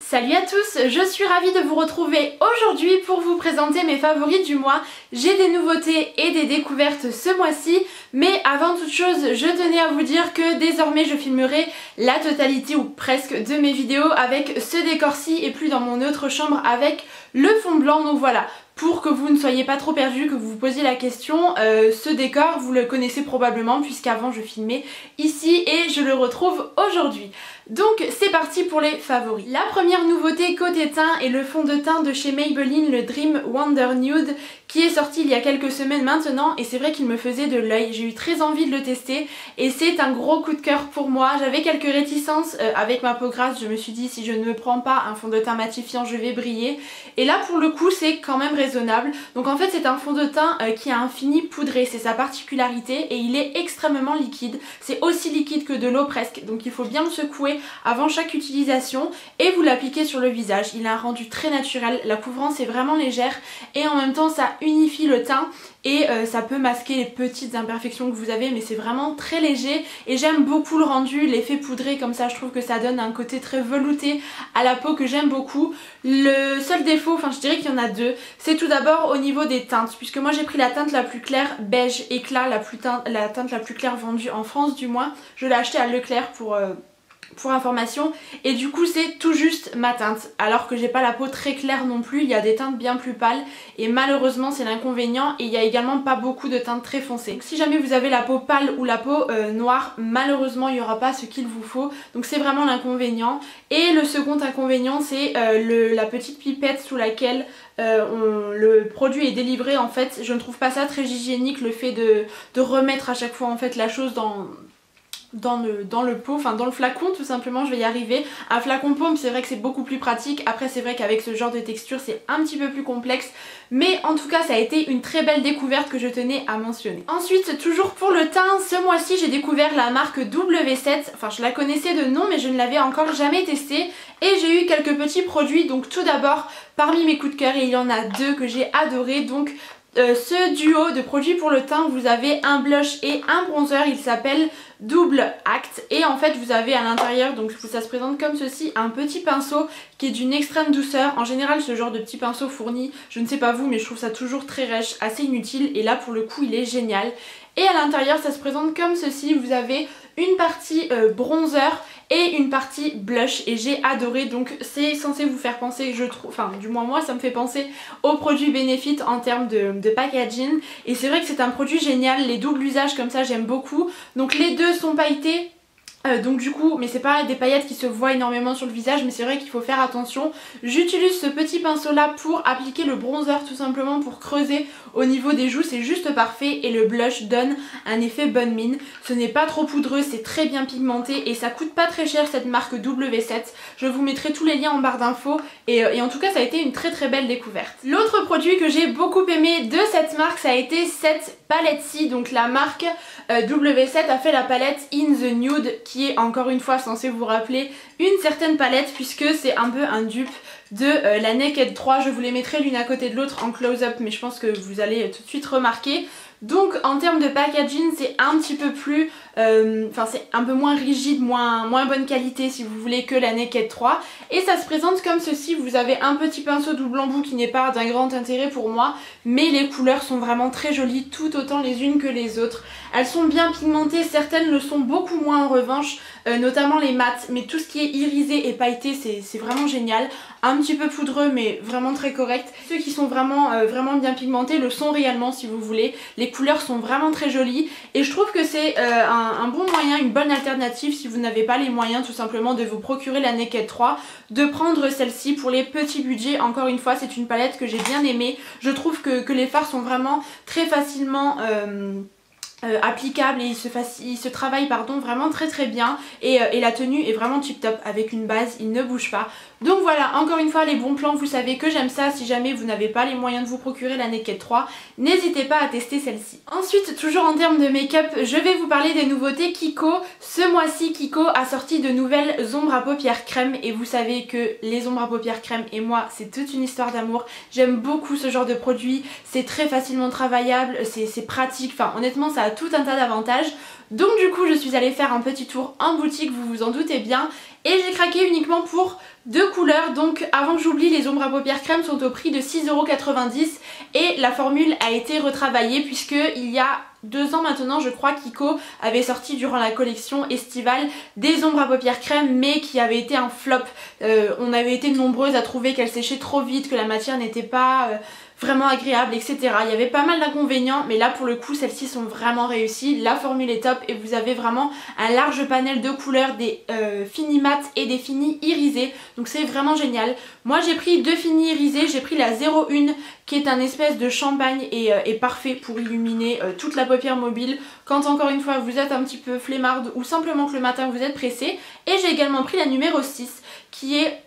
Salut à tous, je suis ravie de vous retrouver aujourd'hui pour vous présenter mes favoris du mois. J'ai des nouveautés et des découvertes ce mois-ci, mais avant toute chose, je tenais à vous dire que désormais je filmerai la totalité ou presque de mes vidéos avec ce décor-ci et plus dans mon autre chambre avec le fond blanc. Donc voilà, pour que vous ne soyez pas trop perdus, que vous vous posiez la question, ce décor vous le connaissez probablement puisqu'avant je filmais ici et je le retrouve aujourd'hui. Donc c'est parti pour les favoris. La première nouveauté côté teint est le fond de teint de chez Maybelline, le Dream Wonder Nude, qui est sorti il y a quelques semaines maintenant et c'est vrai qu'il me faisait de l'œil. J'ai eu très envie de le tester et c'est un gros coup de cœur pour moi. J'avais quelques réticences avec ma peau grasse, je me suis dit si je ne me prends pas un fond de teint matifiant je vais briller. Et là pour le coup c'est quand même raisonnable. Donc en fait c'est un fond de teint qui a un fini poudré, c'est sa particularité et il est extrêmement liquide. C'est aussi liquide que de l'eau presque, donc il faut bien le secouer avant chaque utilisation et vous l'appliquez sur le visage. Il a un rendu très naturel, la couvrance est vraiment légère et en même temps ça unifie le teint et ça peut masquer les petites imperfections que vous avez, mais c'est vraiment très léger et j'aime beaucoup le rendu, l'effet poudré comme ça, je trouve que ça donne un côté très velouté à la peau que j'aime beaucoup. Le seul défaut, enfin je dirais qu'il y en a deux, c'est tout d'abord au niveau des teintes, puisque moi j'ai pris la teinte la plus claire, beige éclat, la teinte la plus claire vendue en France du moins. Je l'ai achetée à Leclerc pour information et du coup c'est tout juste ma teinte, alors que j'ai pas la peau très claire non plus, il y a des teintes bien plus pâles et malheureusement c'est l'inconvénient, et il y a également pas beaucoup de teintes très foncées. Donc si jamais vous avez la peau pâle ou la peau noire, malheureusement il n'y aura pas ce qu'il vous faut, donc c'est vraiment l'inconvénient. Et le second inconvénient c'est la petite pipette sous laquelle le produit est délivré. En fait je ne trouve pas ça très hygiénique, le fait de remettre à chaque fois en fait la chose dans le pot, enfin dans le flacon tout simplement, je vais y arriver. Un flacon pompe c'est vrai que c'est beaucoup plus pratique, après c'est vrai qu'avec ce genre de texture c'est un petit peu plus complexe, mais en tout cas ça a été une très belle découverte que je tenais à mentionner. Ensuite toujours pour le teint, ce mois-ci j'ai découvert la marque W7, enfin je la connaissais de nom mais je ne l'avais encore jamais testée et j'ai eu quelques petits produits. Donc tout d'abord parmi mes coups de cœur, et il y en a deux que j'ai adoré, donc ce duo de produits pour le teint, vous avez un blush et un bronzer, il s'appelle Double Act et en fait vous avez à l'intérieur, donc ça se présente comme ceci, un petit pinceau qui est d'une extrême douceur. En général ce genre de petit pinceau fourni, je ne sais pas vous mais je trouve ça toujours très rêche, assez inutile, et là pour le coup il est génial. Et à l'intérieur ça se présente comme ceci, vous avez une partie bronzer et une partie blush et j'ai adoré. Donc c'est censé vous faire penser, je trouve, enfin du moins moi ça me fait penser au produit Benefit en termes de packaging, et c'est vrai que c'est un produit génial, les doubles usages comme ça j'aime beaucoup. Donc les deux sont pailletés. Donc du coup, mais c'est pas des paillettes qui se voient énormément sur le visage, mais c'est vrai qu'il faut faire attention. J'utilise ce petit pinceau là pour appliquer le bronzer tout simplement, pour creuser au niveau des joues, c'est juste parfait, et le blush donne un effet bonne mine. Ce n'est pas trop poudreux, c'est très bien pigmenté et ça coûte pas très cher cette marque W7. Je vous mettrai tous les liens en barre d'infos et en tout cas ça a été une très très belle découverte. L'autre produit que j'ai beaucoup aimé de cette marque, ça a été cette palette-ci. Donc la marque W7 a fait la palette In The Nude qui est encore une fois censée vous rappeler une certaine palette puisque c'est un peu un dupe de la Naked 3. Je vous les mettrai l'une à côté de l'autre en close-up mais je pense que vous allez tout de suite remarquer. Donc en termes de packaging c'est un petit peu plus, enfin c'est un peu moins rigide, moins bonne qualité si vous voulez que la Naked 3. Et ça se présente comme ceci, vous avez un petit pinceau double embout qui n'est pas d'un grand intérêt pour moi, mais les couleurs sont vraiment très jolies, tout autant les unes que les autres. Elles sont bien pigmentées, certaines le sont beaucoup moins en revanche, notamment les mattes, mais tout ce qui est irisé et pailleté c'est vraiment génial. Un petit peu poudreux mais vraiment très correct. Ceux qui sont vraiment bien pigmentés le sont réellement si vous voulez. Les couleurs sont vraiment très jolies et je trouve que c'est un bon moyen, une bonne alternative si vous n'avez pas les moyens tout simplement de vous procurer la Naked 3, de prendre celle-ci pour les petits budgets. Encore une fois c'est une palette que j'ai bien aimée. Je trouve que les fards sont vraiment très facilement applicable et il se travaille vraiment très très bien et la tenue est vraiment tip top avec une base, il ne bouge pas. Donc voilà, encore une fois les bons plans, vous savez que j'aime ça. Si jamais vous n'avez pas les moyens de vous procurer la Naked 3, n'hésitez pas à tester celle-ci. Ensuite, toujours en termes de make-up, je vais vous parler des nouveautés Kiko. Ce mois-ci Kiko a sorti de nouvelles ombres à paupières crème et vous savez que les ombres à paupières crème et moi c'est toute une histoire d'amour. J'aime beaucoup ce genre de produit, c'est très facilement travaillable, c'est pratique, enfin honnêtement ça a tout un tas d'avantages. Donc du coup je suis allée faire un petit tour en boutique, vous vous en doutez bien, et j'ai craqué uniquement pour deux couleurs. Donc avant que j'oublie, les ombres à paupières crème sont au prix de 6,90 € et la formule a été retravaillée puisque il y a 2 ans maintenant je crois, Kiko avait sorti durant la collection estivale des ombres à paupières crème mais qui avaient été un flop. On avait été nombreuses à trouver qu'elles séchaient trop vite, que la matière n'était pas vraiment agréable, etc. Il y avait pas mal d'inconvénients, mais là pour le coup celles-ci sont vraiment réussies. La formule est top et vous avez vraiment un large panel de couleurs, des finis mat et des finis irisés, donc c'est vraiment génial. Moi j'ai pris 2 finis irisés, j'ai pris la 01 qui est un espèce de champagne et parfait pour illuminer toute la paupière mobile quand encore une fois vous êtes un petit peu flemmarde ou simplement que le matin vous êtes pressé. Et j'ai également pris la numéro 6 qui est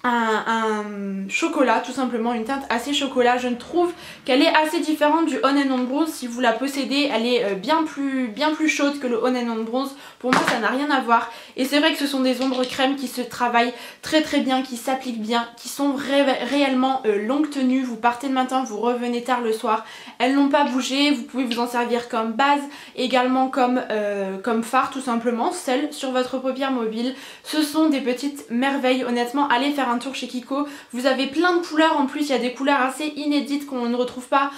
un chocolat, tout simplement, une teinte assez chocolat. Je trouve qu'elle est assez différente du On and On Bronze. Si vous la possédez, elle est bien plus chaude que le On and On Bronze. Pour moi ça n'a rien à voir et c'est vrai que ce sont des ombres crème qui se travaillent très bien, qui s'appliquent bien, qui sont réellement longue tenue. Vous partez le matin, vous revenez tard le soir, elles n'ont pas bougé. Vous pouvez vous en servir comme base, également comme fard tout simplement, seul sur votre paupière mobile. Ce sont des petites merveilles, honnêtement allez faire un tour chez Kiko. Vous avez plein de couleurs en plus, il y a des couleurs assez inédites qu'on ne retrouve pas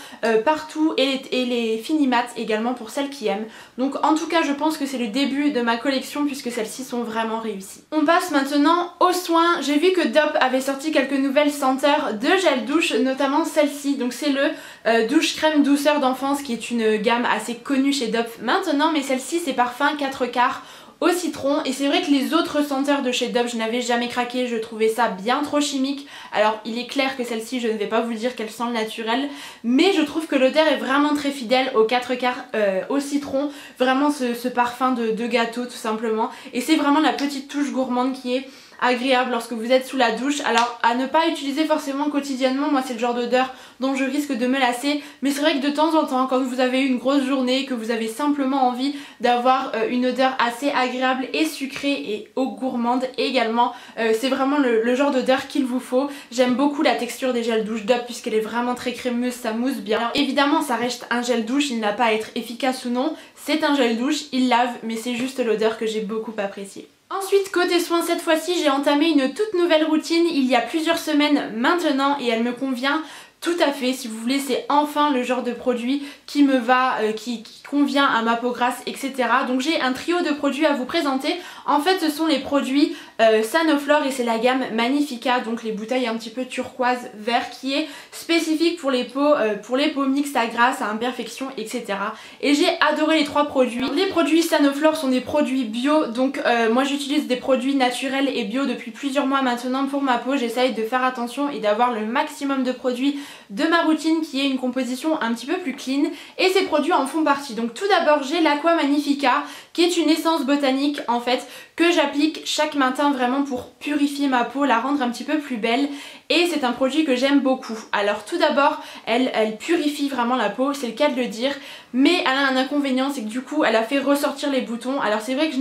partout et les finis mat également pour celles qui aiment. Donc en tout cas je pense que c'est le début de ma collection puisque celles-ci sont vraiment réussies. On passe maintenant aux soins. J'ai vu que Dove avait sorti quelques nouvelles senteurs de gel douche, notamment celle-ci. Donc c'est le douche crème douceur d'enfance qui est une gamme assez connue chez Dove maintenant, mais celle-ci c'est parfum 4 quarts au citron et c'est vrai que les autres senteurs de chez Dove je n'avais jamais craqué, je trouvais ça bien trop chimique. Alors il est clair que celle-ci je ne vais pas vous dire qu'elle sent le naturel, mais je trouve que l'odeur est vraiment très fidèle aux 4 quarts au citron, vraiment ce parfum de gâteau tout simplement, et c'est vraiment la petite touche gourmande qui est agréable lorsque vous êtes sous la douche. Alors à ne pas utiliser forcément quotidiennement, moi c'est le genre d'odeur dont je risque de me lasser, mais c'est vrai que de temps en temps quand vous avez eu une grosse journée, que vous avez simplement envie d'avoir une odeur assez agréable et sucrée et gourmande également, c'est vraiment le genre d'odeur qu'il vous faut. J'aime beaucoup la texture des gels douche Dove puisqu'elle est vraiment très crémeuse, ça mousse bien. Alors évidemment ça reste un gel douche, il n'a pas à être efficace ou non, c'est un gel douche, il lave, mais c'est juste l'odeur que j'ai beaucoup appréciée. Ensuite côté soins, cette fois-ci j'ai entamé une toute nouvelle routine il y a plusieurs semaines maintenant et elle me convient tout à fait. Si vous voulez, c'est enfin le genre de produit qui me va, qui convient à ma peau grasse, etc. Donc j'ai un trio de produits à vous présenter. En fait ce sont les produits Sanoflore et c'est la gamme Magnifica, donc les bouteilles un petit peu turquoise vert qui est spécifique pour les peaux mixtes à grasse, à imperfection, etc. Et j'ai adoré les 3 produits. Les produits Sanoflore sont des produits bio, donc moi j'utilise des produits naturels et bio depuis plusieurs mois maintenant pour ma peau. J'essaye de faire attention et d'avoir le maximum de produits de ma routine qui est une composition un petit peu plus clean et ces produits en font partie. Donc tout d'abord j'ai l'Aqua Magnifica qui est une essence botanique en fait que j'applique chaque matin vraiment pour purifier ma peau, la rendre un petit peu plus belle, et c'est un produit que j'aime beaucoup. Alors tout d'abord elle purifie vraiment la peau, c'est le cas de le dire, mais elle a un inconvénient, c'est que du coup elle a fait ressortir les boutons. Alors c'est vrai que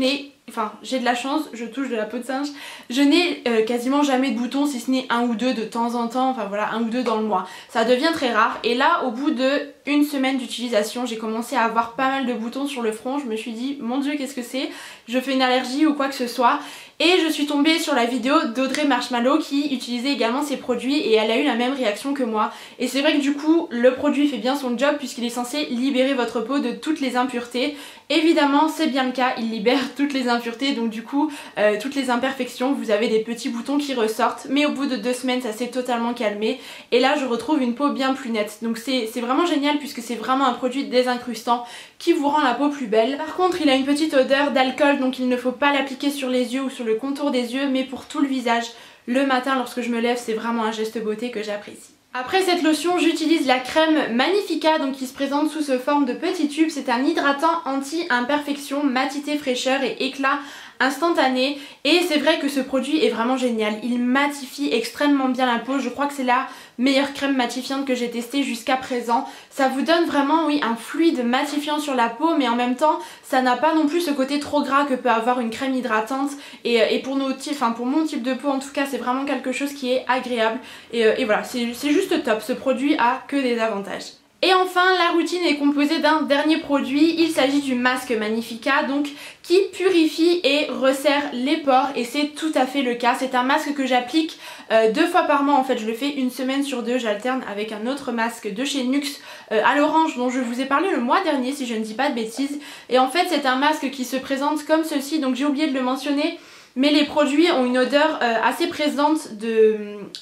j'ai de la chance, je touche de la peau de singe, je n'ai quasiment jamais de boutons si ce n'est 1 ou 2 de temps en temps, enfin voilà, 1 ou 2 dans le mois. Ça devient très rare et là au bout de une semaine d'utilisation j'ai commencé à avoir pas mal de boutons sur le front. Je me suis dit mon dieu qu'est-ce que c'est, je fais une allergie ou quoi que ce soit. Et je suis tombée sur la vidéo d'Audrey Marshmallow qui utilisait également ces produits et elle a eu la même réaction que moi. Et c'est vrai que du coup le produit fait bien son job puisqu'il est censé libérer votre peau de toutes les impuretés. Évidemment c'est bien le cas, il libère toutes les impuretés, donc du coup toutes les imperfections, vous avez des petits boutons qui ressortent, mais au bout de 2 semaines ça s'est totalement calmé et là je retrouve une peau bien plus nette. Donc c'est vraiment génial puisque c'est vraiment un produit désincrustant qui vous rend la peau plus belle. Par contre il a une petite odeur d'alcool, donc il ne faut pas l'appliquer sur les yeux ou sur le contour des yeux, mais pour tout le visage le matin lorsque je me lève, c'est vraiment un geste beauté que j'apprécie. Après cette lotion j'utilise la crème Magnifica, donc qui se présente sous ce forme de petit tube. C'est un hydratant anti-imperfection, matité, fraîcheur et éclat instantané et c'est vrai que ce produit est vraiment génial, il matifie extrêmement bien la peau. Je crois que c'est la meilleure crème matifiante que j'ai testée jusqu'à présent. Ça vous donne vraiment un fluide matifiant sur la peau, mais en même temps ça n'a pas non plus ce côté trop gras que peut avoir une crème hydratante et pour mon type de peau en tout cas c'est vraiment quelque chose qui est agréable et voilà, c'est juste top, ce produit a que des avantages. Et enfin la routine est composée d'un dernier produit, il s'agit du masque Magnifica donc qui purifie et resserre les pores et c'est tout à fait le cas. C'est un masque que j'applique 2 fois par mois en fait, je le fais une semaine sur 2, j'alterne avec un autre masque de chez NYX à l'orange dont je vous ai parlé le mois dernier si je ne dis pas de bêtises. Et en fait c'est un masque qui se présente comme ceci, donc j'ai oublié de le mentionner. Mais les produits ont une odeur assez présente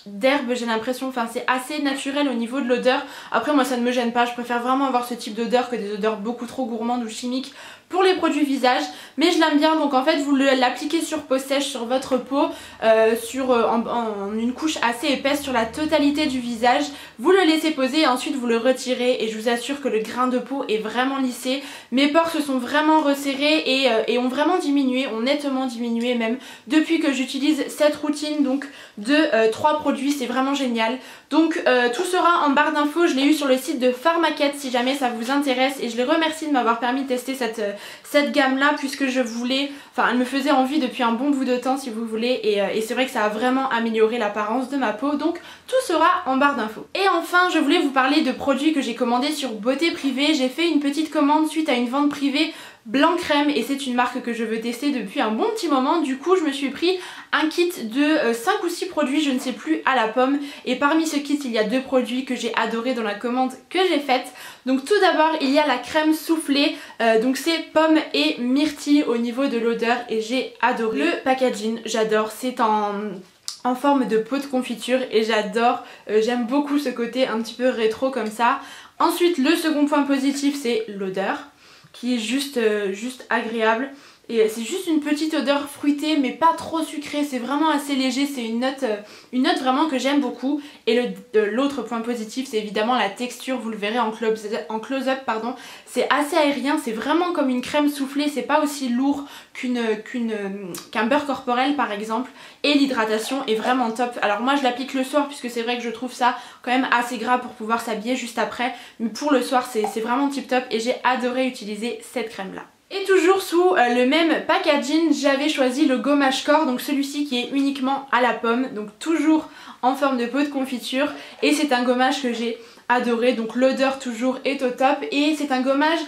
d'herbe, j'ai l'impression, enfin c'est assez naturel au niveau de l'odeur. Après moi ça ne me gêne pas, je préfère vraiment avoir ce type d'odeur que des odeurs beaucoup trop gourmandes ou chimiques pour les produits visage. Mais je l'aime bien, donc en fait vous l'appliquez sur peau sèche sur votre peau, en une couche assez épaisse sur la totalité du visage. Vous le laissez poser et ensuite vous le retirez et je vous assure que le grain de peau est vraiment lissé. Mes pores se sont vraiment resserrés et ont vraiment diminué, ont nettement diminué même depuis que j'utilise cette routine donc de 3 produits, c'est vraiment génial. Donc tout sera en barre d'infos, je l'ai eu sur le site de Pharmaket si jamais ça vous intéresse et je les remercie de m'avoir permis de tester cette gamme là puisque je voulais, enfin elle me faisait envie depuis un bon bout de temps si vous voulez et c'est vrai que ça a vraiment amélioré l'apparence de ma peau, donc tout sera en barre d'infos. Et enfin je voulais vous parler de produits que j'ai commandés sur Beauté Privée. J'ai fait une petite commande suite à une vente privée Blanc Crème et c'est une marque que je veux tester depuis un bon petit moment. Du coup je me suis pris un kit de 5 ou 6 produits, je ne sais plus, à la pomme, et parmi ce kit il y a 2 produits que j'ai adoré dans la commande que j'ai faite. Donc tout d'abord il y a la crème soufflée, donc c'est pomme et myrtille au niveau de l'odeur et j'ai adoré. Le packaging j'adore, c'est en forme de pot de confiture et j'adore, j'aime beaucoup ce côté un petit peu rétro comme ça. Ensuite le second point positif c'est l'odeur qui est juste agréable et c'est juste une petite odeur fruitée mais pas trop sucrée, c'est vraiment assez léger, c'est une note vraiment que j'aime beaucoup. Et l'autre point positif c'est évidemment la texture, vous le verrez en close-up pardon, c'est assez aérien, c'est vraiment comme une crème soufflée, c'est pas aussi lourd qu'un beurre corporel par exemple, et l'hydratation est vraiment top. Alors moi je l'applique le soir puisque c'est vrai que je trouve ça quand même assez gras pour pouvoir s'habiller juste après, mais pour le soir c'est vraiment tip top et j'ai adoré utiliser cette crème là. Et toujours sous le même packaging, j'avais choisi le gommage corps, donc celui-ci qui est uniquement à la pomme, donc toujours en forme de pot de confiture, et c'est un gommage que j'ai adoré, donc l'odeur toujours est au top et c'est un gommage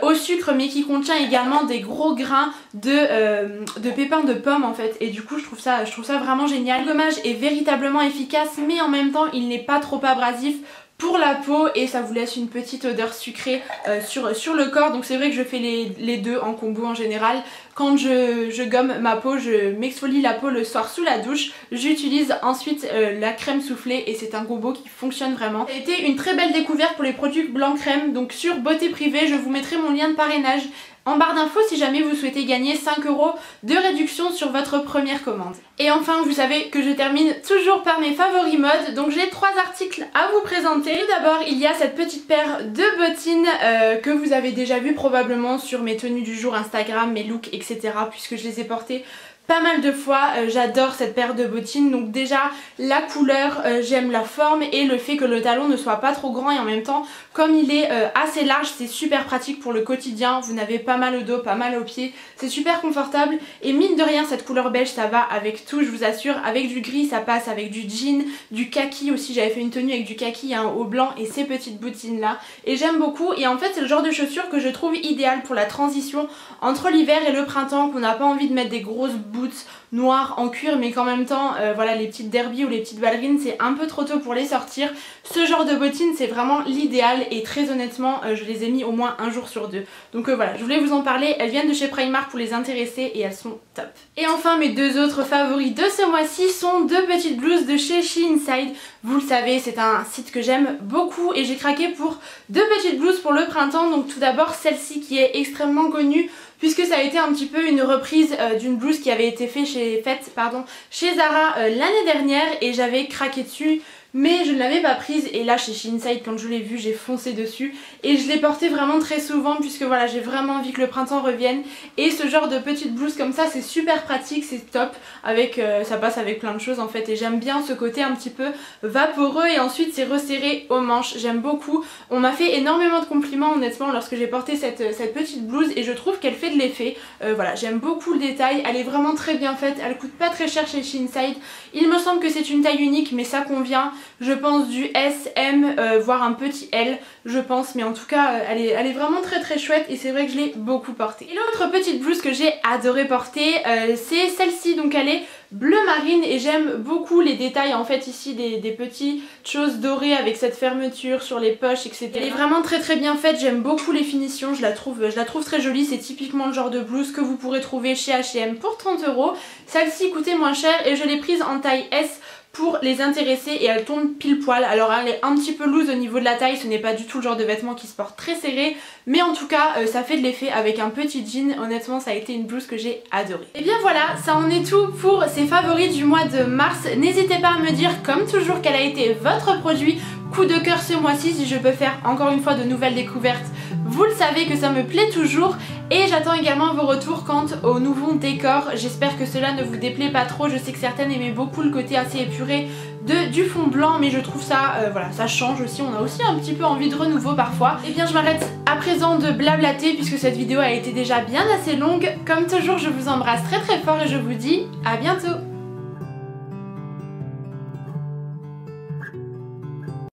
au sucre mais qui contient également des gros grains de pépins de pomme en fait, et du coup je trouve ça vraiment génial. Le gommage est véritablement efficace mais en même temps il n'est pas trop abrasif pour la peau et ça vous laisse une petite odeur sucrée sur le corps, donc c'est vrai que je fais les deux en combo en général. Quand je gomme ma peau, je m'exfolie la peau le soir sous la douche, j'utilise ensuite la crème soufflée et c'est un combo qui fonctionne vraiment. Ça a été une très belle découverte pour les produits Blanc Crème, donc sur Beauté Privée je vous mettrai mon lien de parrainage en barre d'infos si jamais vous souhaitez gagner 5 € de réduction sur votre première commande. Et enfin vous savez que je termine toujours par mes favoris mode, donc j'ai 3 articles à vous présenter. Tout d'abord il y a cette petite paire de bottines que vous avez déjà vu probablement sur mes tenues du jour Instagram, mes looks etc, puisque je les ai portées pas mal de fois. J'adore cette paire de bottines, donc déjà la couleur, j'aime la forme et le fait que le talon ne soit pas trop grand et en même temps comme il est assez large c'est super pratique pour le quotidien, vous n'avez pas mal au dos, pas mal aux pieds, c'est super confortable et mine de rien cette couleur beige ça va avec tout, je vous assure, avec du gris ça passe, avec du jean, du kaki aussi, j'avais fait une tenue avec du kaki, un haut blanc et ces petites bottines là et j'aime beaucoup. Et en fait c'est le genre de chaussures que je trouve idéal pour la transition entre l'hiver et le printemps, qu'on n'a pas envie de mettre des grosses boots noires en cuir mais qu'en même temps voilà, les petites derbies ou les petites ballerines c'est un peu trop tôt pour les sortir. Ce genre de bottines c'est vraiment l'idéal et très honnêtement je les ai mis au moins un jour sur 2. Donc voilà, je voulais vous en parler, elles viennent de chez Primark pour les intéresser et elles sont top. Et enfin mes 2 autres favoris de ce mois-ci sont 2 petites blouses de chez She Inside. Vous le savez, c'est un site que j'aime beaucoup et j'ai craqué pour 2 petites blouses pour le printemps. Donc tout d'abord celle-ci qui est extrêmement connue puisque ça a été un petit peu une reprise d'une blouse qui avait été faite chez Zara l'année dernière et j'avais craqué dessus. Mais je ne l'avais pas prise et là chez She Inside quand je l'ai vue j'ai foncé dessus et je l'ai portée vraiment très souvent puisque voilà j'ai vraiment envie que le printemps revienne et ce genre de petite blouse comme ça c'est super pratique, c'est top, avec ça passe avec plein de choses en fait et j'aime bien ce côté un petit peu vaporeux et ensuite c'est resserré aux manches, j'aime beaucoup. On m'a fait énormément de compliments honnêtement lorsque j'ai porté cette petite blouse et je trouve qu'elle fait de l'effet, voilà j'aime beaucoup le détail, elle est vraiment très bien faite, elle coûte pas très cher chez She Inside, il me semble que c'est une taille unique mais ça convient. je pense du S, M, voire un petit L je pense, mais en tout cas elle est vraiment très chouette et c'est vrai que je l'ai beaucoup portée. Et l'autre petite blouse que j'ai adoré porter c'est celle-ci, donc elle est bleu marine et j'aime beaucoup les détails en fait ici des petites choses dorées avec cette fermeture sur les poches etc. Elle est vraiment très bien faite, j'aime beaucoup les finitions, je la trouve très jolie, c'est typiquement le genre de blouse que vous pourrez trouver chez H&M pour 30 €. Celle-ci coûtait moins cher et je l'ai prise en taille S pour les intéresser et elle tombe pile poil. Alors elle est un petit peu loose au niveau de la taille, ce n'est pas du tout le genre de vêtement qui se porte très serré, mais en tout cas ça fait de l'effet avec un petit jean. Honnêtement ça a été une blouse que j'ai adorée. Et bien voilà, ça en est tout pour ces favoris du mois de mars. N'hésitez pas à me dire comme toujours quel a été votre produit coup de cœur ce mois-ci, si je peux faire encore une fois de nouvelles découvertes. Vous le savez que ça me plaît toujours et j'attends également vos retours quant au nouveau décor. J'espère que cela ne vous déplaît pas trop. Je sais que certaines aimaient beaucoup le côté assez épuré du fond blanc, mais je trouve ça, voilà, ça change aussi. On a aussi un petit peu envie de renouveau parfois. Et bien je m'arrête à présent de blablater puisque cette vidéo a été déjà bien assez longue. Comme toujours je vous embrasse très fort et je vous dis à bientôt.